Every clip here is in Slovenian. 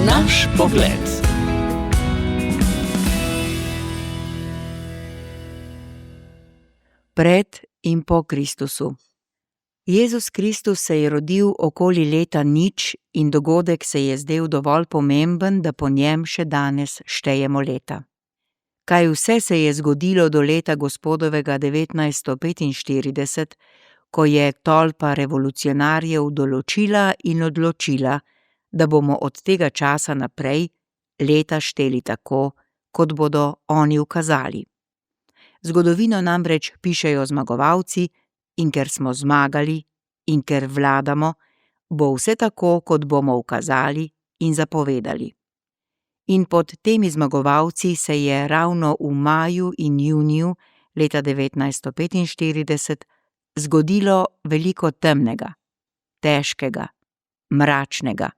Naš pogled. Pred in po Kristusu. Jezus Kristus se je rodil okoli leta 0 in dogodek se je zdel dovolj pomemben, da po njem še danes štejemo leta. Kaj vse se je zgodilo do leta gospodovega 1945, ko je tolpa revolucionarjev določila in odločila, da bomo od tega časa naprej leta šteli tako, kot bodo oni ukazali. Zgodovino namreč pišejo zmagovalci, in ker smo zmagali in ker vladamo, bo vse tako, kot bomo ukazali in zapovedali. In pod temi zmagovalci se je ravno v maju in juniju leta 1945 zgodilo veliko temnega, težkega, mračnega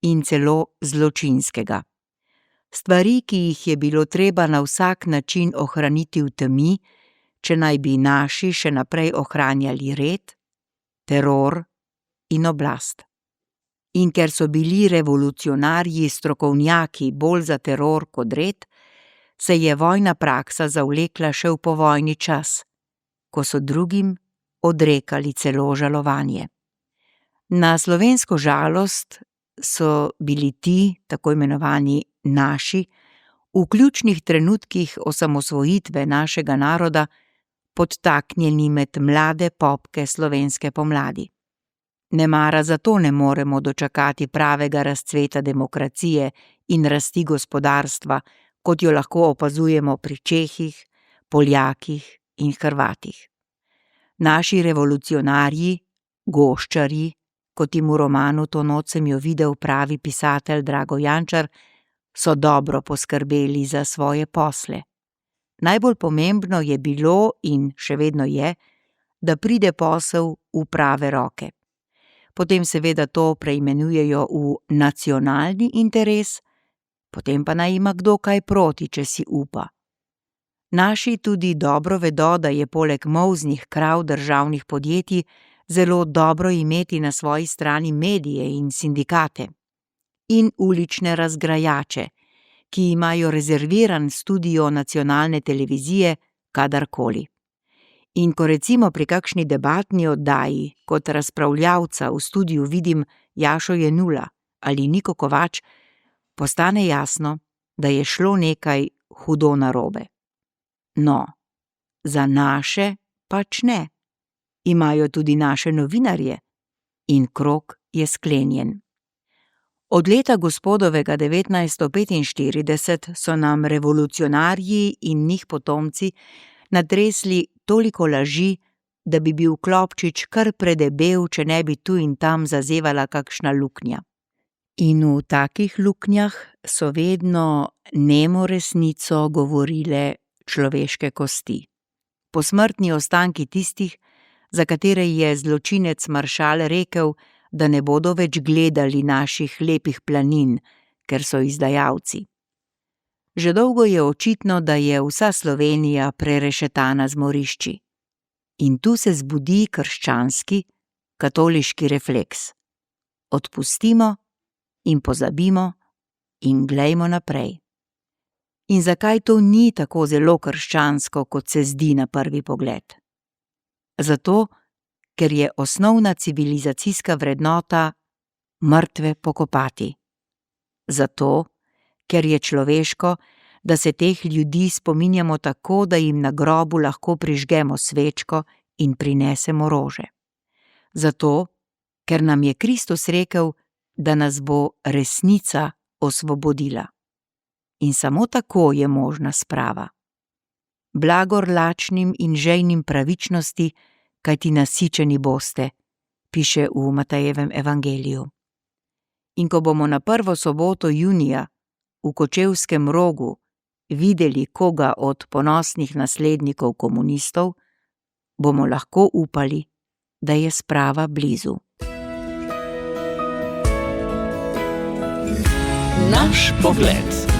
in celo zločinskega. Stvari, ki jih je bilo treba na vsak način ohraniti v temi, če naj bi naši še naprej ohranjali red, teror in oblast. In ker so bili revolucionarji strokovnjaki bolj za teror kot red, se je vojna praksa zavlekla še v povojni čas, ko so drugim odrekali celo žalovanje. Na slovensko žalost so bili ti, tako imenovani naši, v ključnih trenutkih osamosvojitve našega naroda podtaknjeni med mlade popke slovenske pomladi. Nemara zato ne moremo dočakati pravega razcveta demokracije in rasti gospodarstva, kot jo lahko opazujemo pri Čehih, Poljakih in Hrvatih. Naši revolucionarji, goščarji, kot jim v romanu To noč sem jo videl pravi pisatelj Drago Jančar, so dobro poskrbeli za svoje posle. Najbolj pomembno je bilo in še vedno je, da pride posel v prave roke. Potem seveda to preimenujejo v nacionalni interes, potem pa naj ima kdo kaj proti, če si upa. Naši tudi dobro vedo, da je poleg molznih krav državnih podjetij zelo dobro imeti na svoji strani medije in sindikate in ulične razgrajače, ki imajo rezerviran studio nacionalne televizije kadarkoli. In ko recimo pri kakšni debatni oddaji kot razpravljavca v studiu vidim Jašo Jenulla ali Niko Kovač, postane jasno, da je šlo nekaj hudo narobe. No, za naše pač ne. Imajo tudi naše novinarje in krog je sklenjen. Od leta gospodovega 1945 so nam revolucionarji in njih potomci natresli toliko laži, da bi bil klobčič kar predebel, če ne bi tu in tam zazevala kakšna luknja. In v takih luknjah so vedno nemo resnico govorile človeške kosti. Posmrtni ostanki tistih, za katere je zločinec maršal rekel, da ne bodo več gledali naših lepih planin, ker so izdajalci. Že dolgo je očitno, da je vsa Slovenija prerešetana z morišči. In tu se zbudi krščanski, katoliški refleks. Odpustimo in pozabimo in glejmo naprej. In zakaj to ni tako zelo krščansko, kot se zdi na prvi pogled? Zato, ker je osnovna civilizacijska vrednota mrtve pokopati. Zato, ker je človeško, da se teh ljudi spominjamo tako, da jim na grobu lahko prižgemo svečko in prinesemo rože. Zato, ker nam je Kristus rekel, da nas bo resnica osvobodila. In samo tako je možna sprava. Blagor lačnim in žejnim pravičnosti, kajti nasičeni boste, piše v Matejevem evangeliju. In ko bomo na prvo soboto junija v Kočevskem Rogu videli koga od ponosnih naslednikov komunistov, bomo lahko upali, da je sprava blizu. Naš pogled.